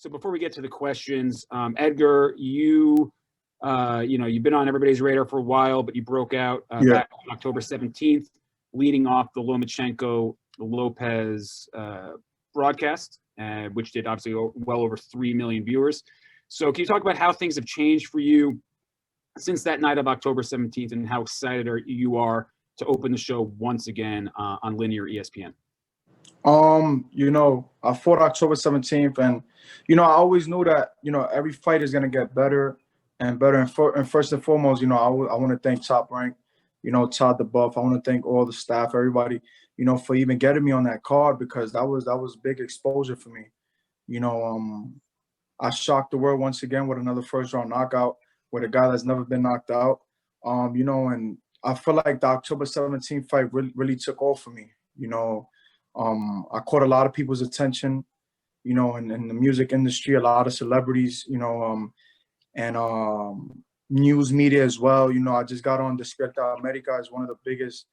So before we get to the questions, Edgar, you've been on everybody's radar for a while, but you broke out back on October 17th, leading off the Lomachenko-Lopez broadcast, which did obviously well over 3 million viewers. So can you talk about how things have changed for you since that night of October 17th and how excited you are to open the show once again on linear ESPN? I fought October 17th, and, I always knew that, every fight is going to get better and better. And first and foremost, I want to thank Top Rank, Todd DuBoef. I want to thank all the staff, everybody, for even getting me on that card, because that was big exposure for me. I shocked the world once again with another first-round knockout with a guy that's never been knocked out. And I feel like the October 17th fight really took off for me. I caught a lot of people's attention, in the music industry, a lot of celebrities, and news media as well. I just got on Despierta America, is one of the biggest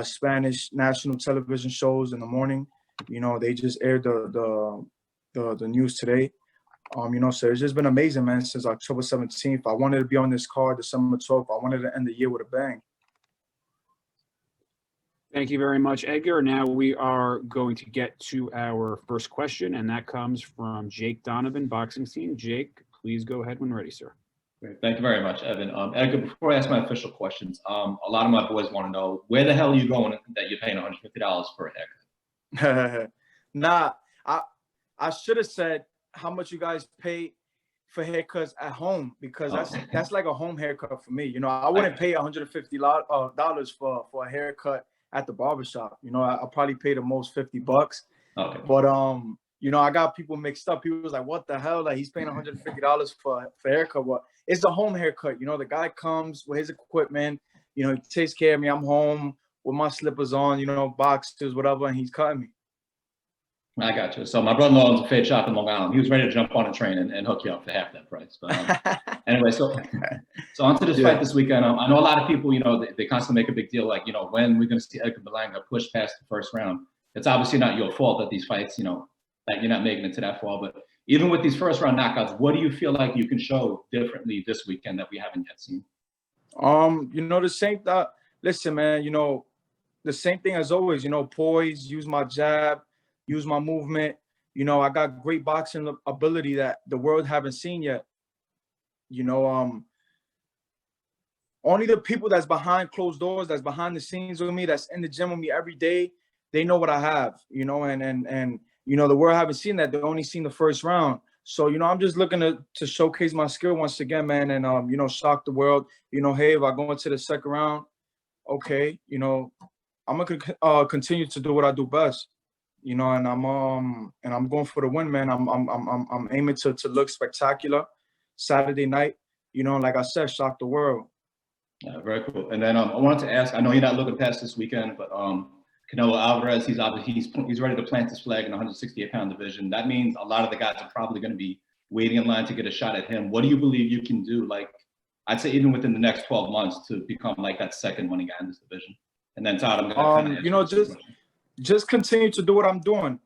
Spanish national television shows in the morning. They just aired the news today. So it's just been amazing, man, since October 17th. I wanted to be on this card December 12th. I wanted to end the year with a bang. Thank you very much, Edgar. Now we are going to get to our first question, and that comes from Jake Donovan, Boxing Scene. Jake, please go ahead when ready, sir. Great. Thank you very much, Evan. Edgar, before I ask my official questions, a lot of my boys want to know, where the hell are you going that you're paying $150 for a haircut? Nah, I should have said how much you guys pay for haircuts at home, because that's like a home haircut for me. I wouldn't pay $150 for a haircut at the barbershop. I'll probably pay the most $50. Okay. But I got people mixed up. People was like, what the hell? Like, he's paying $150 for a haircut. Well, it's a home haircut. The guy comes with his equipment, he takes care of me. I'm home with my slippers on, boxers, whatever, and he's cutting me. I got you. So my brother-in-law owns a fade shop in Long Island. He was ready to jump on a train and hook you up for half that price. But anyway, so onto this fight this weekend. I know a lot of people, they constantly make a big deal, like, when we're going to see Edgar Berlanga push past the first round. It's obviously not your fault that these fights, that you're not making it to that far. But even with these first round knockouts, what do you feel like you can show differently this weekend that we haven't yet seen? The same thing. Listen, man, the same thing as always. Poise, use my jab, use my movement. I got great boxing ability that the world haven't seen yet. Only the people that's behind closed doors, that's behind the scenes with me, that's in the gym with me every day, they know what I have. And the world haven't seen that. They've only seen the first round. So, I'm just looking to showcase my skill once again, man, and shock the world. Hey, if I go into the second round, okay, I'm gonna continue to do what I do best. And I'm going for the win, man. I'm aiming to look spectacular Saturday night. Like I said, shock the world. Yeah, very cool. And then I wanted to ask, I know you're not looking past this weekend, but Canelo Alvarez, he's ready to plant his flag in the 168-pound division. That means a lot of the guys are probably going to be waiting in line to get a shot at him. What do you believe you can do, like, I'd say even within the next 12 months, to become like that second winning guy in this division? And then Todd, I'm going to just continue to do what I'm doing.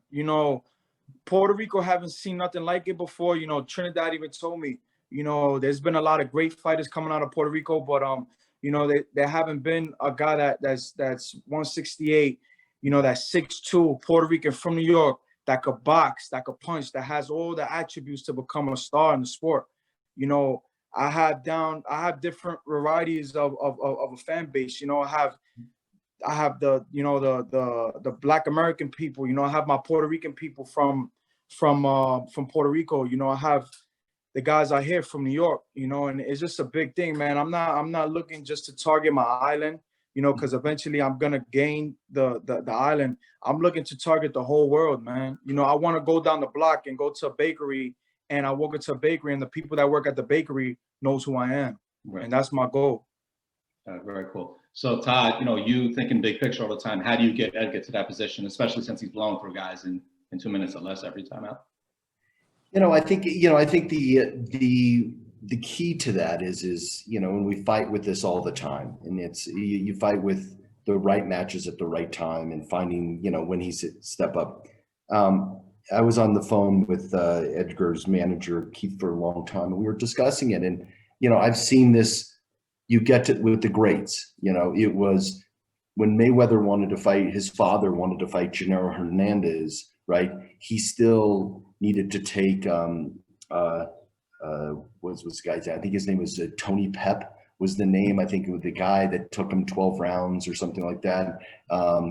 Puerto Rico haven't seen nothing like it before. Trinidad even told me, there's been a lot of great fighters coming out of Puerto Rico, but there haven't been a guy that's 168, that's 6'2", Puerto Rican from New York, that could box, that could punch, that has all the attributes to become a star in the sport. I have different varieties of a fan base. I have the Black American people. I have my Puerto Rican people from Puerto Rico. I have the guys out here from New York. And it's just a big thing, man. I'm not looking just to target my island, because eventually I'm gonna gain the island. I'm looking to target the whole world, man. I want to go down the block and go to a bakery, and I walk into a bakery, and the people that work at the bakery knows who I am, right. And that's my goal. Very cool. So Todd, you thinking big picture all the time. How do you get Edgar to that position, especially since he's blown through guys in 2 minutes or less every time out? I think the key to that is when we fight with this all the time, and it's you fight with the right matches at the right time and finding when he step up. I was on the phone with Edgar's manager, Keith, for a long time, and we were discussing it. And, you know, I've seen this, you get to with the greats, you know, it was when Mayweather wanted to fight, his father wanted to fight Gennaro Hernandez, right? He still needed to take, what's the guy's name? I think his name was Tony Pep was the name. I think it was the guy that took him 12 rounds or something like that.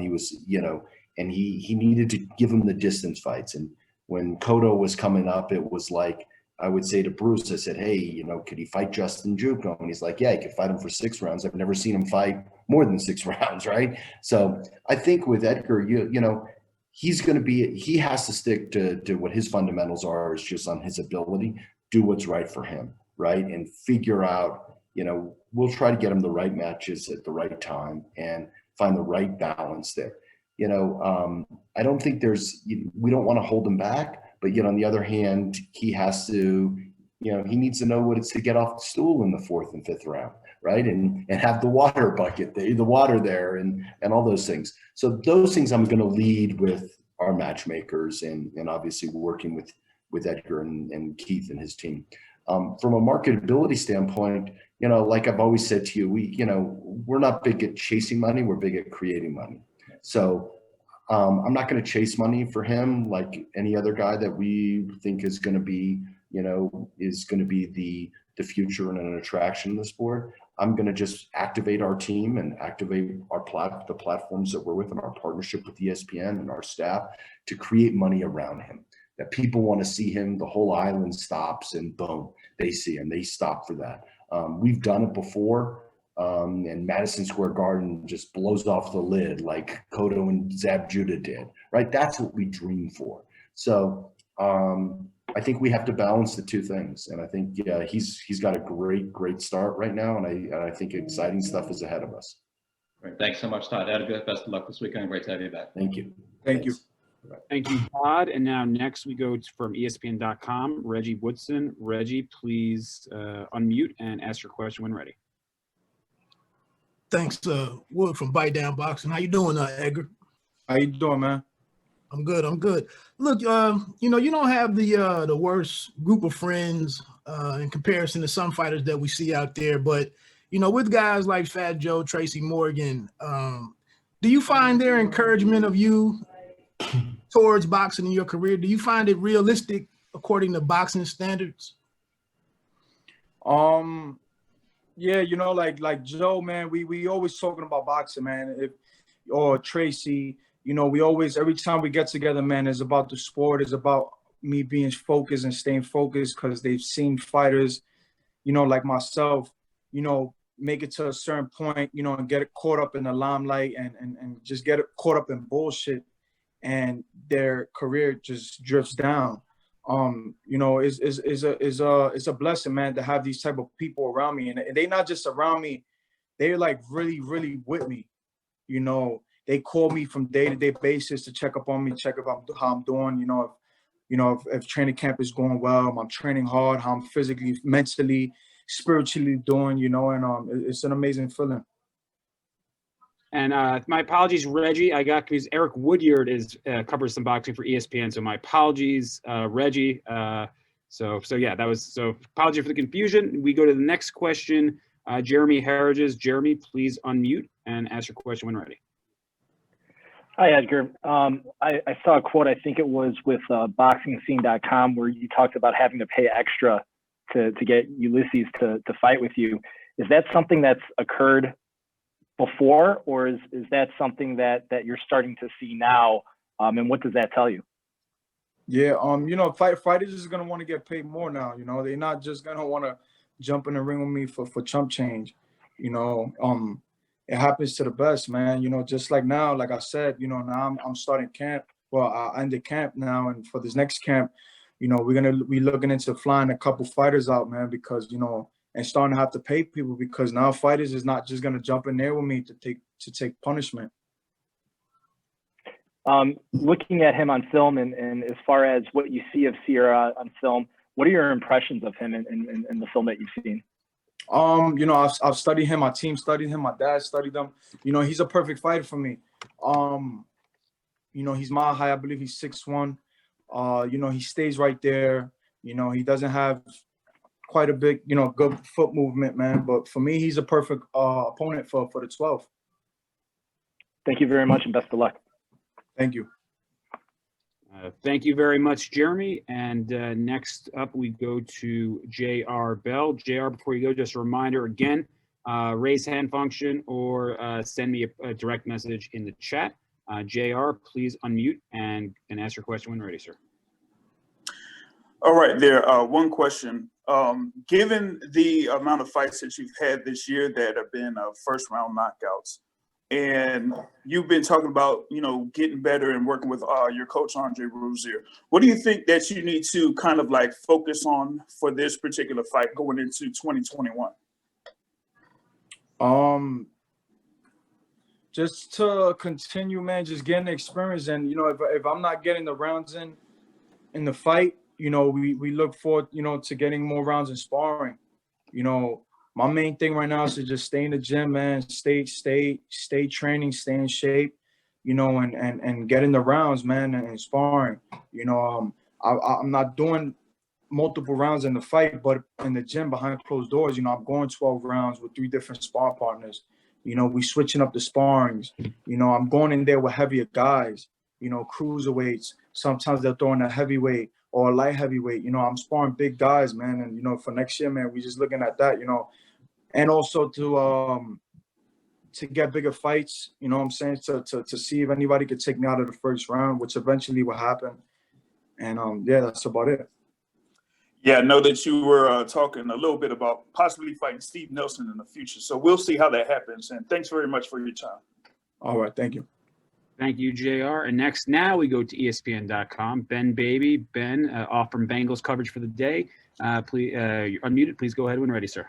He was, you know, and he needed to give him the distance fights. And when Cotto was coming up, it was like, I would say to Bruce, I said, hey, you know, could he fight Justin Juco? And he's like, yeah, he could fight him for 6 rounds. I've never seen him fight more than 6 rounds, right? So I think with Edgar, you know, he has to stick to what his fundamentals are, is just on his ability, do what's right for him, right? And figure out, you know, we'll try to get him the right matches at the right time and find the right balance there. You know, I don't think we don't want to hold him back, but yet on the other hand, he has to, you know, he needs to know what it's to get off the stool in the 4th and 5th round, right? And have the water bucket, the water there, and all those things. So those things I'm going to lead with our matchmakers and obviously working with Edgar and Keith and his team. From a marketability standpoint, you know, like I've always said to you, we're not big at chasing money. We're big at creating money. So I'm not going to chase money for him like any other guy that we think is going to be, you know, the future and an attraction in the sport. I'm going to just activate our team and activate the platforms that we're with in our partnership with ESPN and our staff to create money around him. That people want to see him, the whole island stops and boom, they see him, they stop for that. We've done it before. And Madison Square Garden just blows off the lid like Cotto and Zab Judah did, right? That's what we dream for. So I think we have to balance the two things. And I think he's got a great start right now. And I think exciting stuff is ahead of us. Great. Thanks so much, Todd. Edgar, best of luck this weekend. Great to have you back. Thank you. Thank you. Thank you, Todd. And now next we go from ESPN.com, Reggie Woodson. Reggie, please unmute and ask your question when ready. Thanks, Wood from Bite Down Boxing. How you doing, Edgar? How you doing, man? I'm good. Look, you know, you don't have the worst group of friends in comparison to some fighters that we see out there. But, you know, with guys like Fat Joe, Tracy Morgan, do you find their encouragement of you towards boxing in your career? Do you find it realistic according to boxing standards? Yeah, you know, like Joe, man, we always talking about boxing, man. Or Tracy, you know, we always, every time we get together, man, it's about the sport. It's about me being focused and staying focused because they've seen fighters, you know, like myself, you know, make it to a certain point, you know, and get caught up in the limelight and just get caught up in bullshit, and their career just drifts down. You know, is a blessing, man, to have these type of people around me, and they not just around me, they're like really with me. You know, they call me from day-to-day basis to check up on me, check up how I'm doing. You know, if training camp is going well, I'm training hard, how I'm physically, mentally, spiritually doing. You know, and it's an amazing feeling. And my apologies, Reggie. I got confused. Eric Woodyard covers some boxing for ESPN, so my apologies, Reggie. So yeah, apology for the confusion. We go to the next question. Jeremy Harridges. Jeremy, please unmute and ask your question when ready. Hi, Edgar. I saw a quote, I think it was with BoxingScene.com, where you talked about having to pay extra to get Ulysses to fight with you. Is that something that's occurred before, or is that something that you're starting to see now? And what does that tell you? Yeah, you know, fighters is gonna want to get paid more now. You know, they're not just gonna want to jump in the ring with me for chump change. You know, it happens to the best, man. You know, just like now, like I said, you know, now I'm starting camp. Well, I ended camp now, and for this next camp, you know, we're gonna be looking into flying a couple fighters out, man, because, you know, and starting to have to pay people, because now fighters is not just gonna jump in there with me to take punishment. Looking at him on film and as far as what you see of Sierra on film, what are your impressions of him in the film that you've seen? You know, I've studied him. My team studied him. My dad studied him. You know, he's a perfect fighter for me. You know, he's mile high. I believe he's 6'1". You know, he stays right there. You know, he doesn't have quite a big, you know, good foot movement, man. But for me, he's a perfect opponent for the 12th. Thank you very much, and best of luck. Thank you. Thank you very much, Jeremy. And next up, we go to J.R. Bell. J.R., before you go, just a reminder again, raise hand function or send me a direct message in the chat. J.R., please unmute and ask your question when ready, sir. All right, there. One question. Given the amount of fights that you've had this year that have been first-round knockouts, and you've been talking about, you know, getting better and working with your coach, Andre Rozier, what do you think that you need to kind of like focus on for this particular fight going into 2021? Just to continue, man, just getting the experience. And, you know, if I'm not getting the rounds in the fight, you know, we look forward, you know, to getting more rounds in sparring. You know, my main thing right now is to just stay in the gym, man, stay training, stay in shape, you know, and get in the rounds, man, and sparring. You know, I'm not doing multiple rounds in the fight, but in the gym behind closed doors, you know, I'm going 12 rounds with 3 different spar partners. You know, we switching up the sparrings. You know, I'm going in there with heavier guys, you know, cruiserweights. Sometimes they're throwing a heavyweight or a light heavyweight. You know, I'm sparring big guys, man. And, you know, for next year, man, we just looking at that, you know, and also to get bigger fights, you know what I'm saying, to see if anybody could take me out of the first round, which eventually will happen. And, yeah, that's about it. Yeah, I know that you were talking a little bit about possibly fighting Steve Nelson in the future. So we'll see how that happens. And thanks very much for your time. All right. Thank you. Thank you, JR. And next, now we go to ESPN.com. Ben Baby. Ben, off from Bengals coverage for the day. Please, you're unmuted. Please go ahead when ready, sir.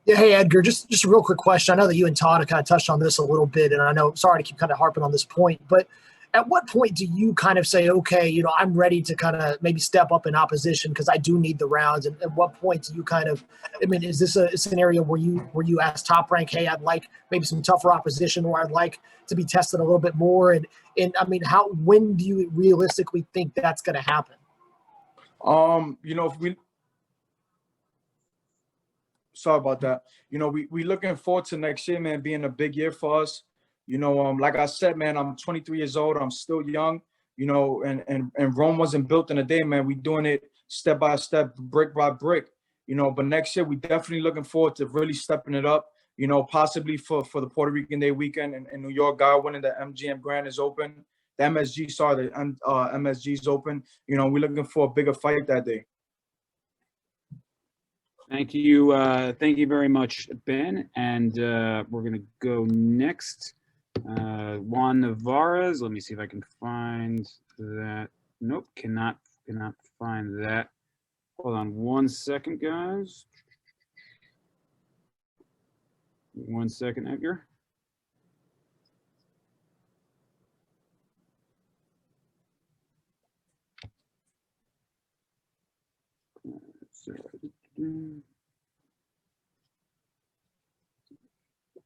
Yeah, hey, Edgar, just a real quick question. I know that you and Todd have kind of touched on this a little bit, and I know, sorry to keep kind of harping on this point, but at what point do you kind of say, okay, you know, I'm ready to kind of maybe step up in opposition because I do need the rounds? And at what point do you kind of, I mean, is this a scenario where you ask Top Rank, hey, I'd like maybe some tougher opposition, or I'd like to be tested a little bit more? And I mean, when do you realistically think that's going to happen? You know, sorry about that. You know, we looking forward to next year, man, being a big year for us. You know, like I said, man, I'm 23 years old. I'm still young, you know, and Rome wasn't built in a day, man. We doing it step by step, brick by brick, you know. But next year, we definitely looking forward to really stepping it up, you know, possibly for the Puerto Rican Day weekend in New York. God winning, the MGM Grand is open. The MSG's open. You know, we're looking for a bigger fight that day. Thank you. Thank you very much, Ben. And we're going to go next. Juan Navarez. Let me see if I can find that. Nope, cannot find that. Hold on 1 second, guys. 1 second, Edgar.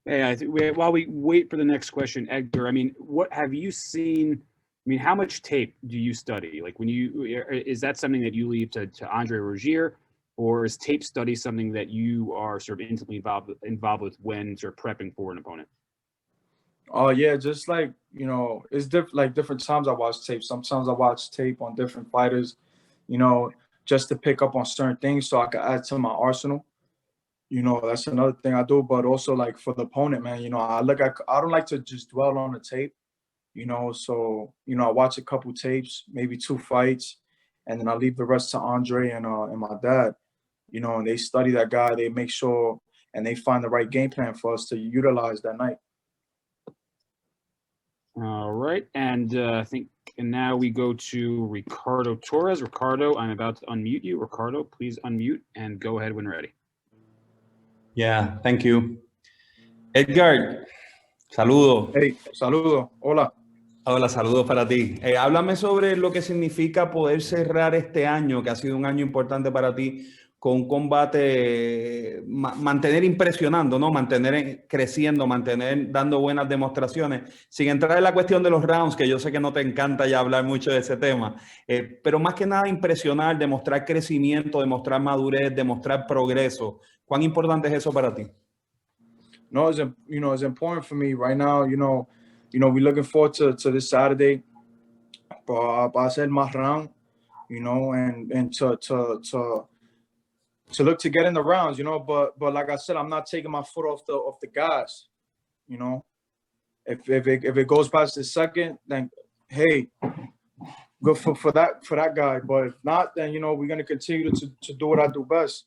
Hey, I think while we wait for the next question, Edgar, I mean, what have you seen? I mean, how much tape do you study? Like, is that something that you leave to Andre Rozier, or is tape study something that you are sort of intimately involved with when sort of prepping for an opponent? Oh yeah, just like, you know, it's different times I watch tape. Sometimes I watch tape on different fighters, you know, just to pick up on certain things so I can add to my arsenal. You know, that's another thing I do. But also, like, for the opponent, man, you know, I don't like to just dwell on the tape, you know. So, you know, I watch a couple tapes, maybe 2 fights, and then I leave the rest to Andre and my dad, you know, and they study that guy. They make sure and they find the right game plan for us to utilize that night. All right. And now we go to Ricardo Torres. Ricardo, I'm about to unmute you. Ricardo, please unmute and go ahead when ready. Yeah, thank you. Edgar, saludo. Hey, saludo. Hola. Hola, saludos para ti. Háblame sobre lo que significa poder cerrar este año, que ha sido un año importante para ti, con un combate, mantener impresionando, ¿no? Mantener creciendo, mantener dando buenas demostraciones, sin entrar en la cuestión de los rounds, que yo sé que no te encanta ya hablar mucho de ese tema, pero más que nada impresionar, demostrar crecimiento, demostrar madurez, demostrar progreso. ¿Cuán importante es eso para ti? No, it's important for me right now. We're looking forward to this Saturday, para hacer más round, and to look to get in the rounds, but like I said, I'm not taking my foot off the gas, If it goes past the second, then hey, good for that guy. But if not, then we're gonna continue to do what I do best.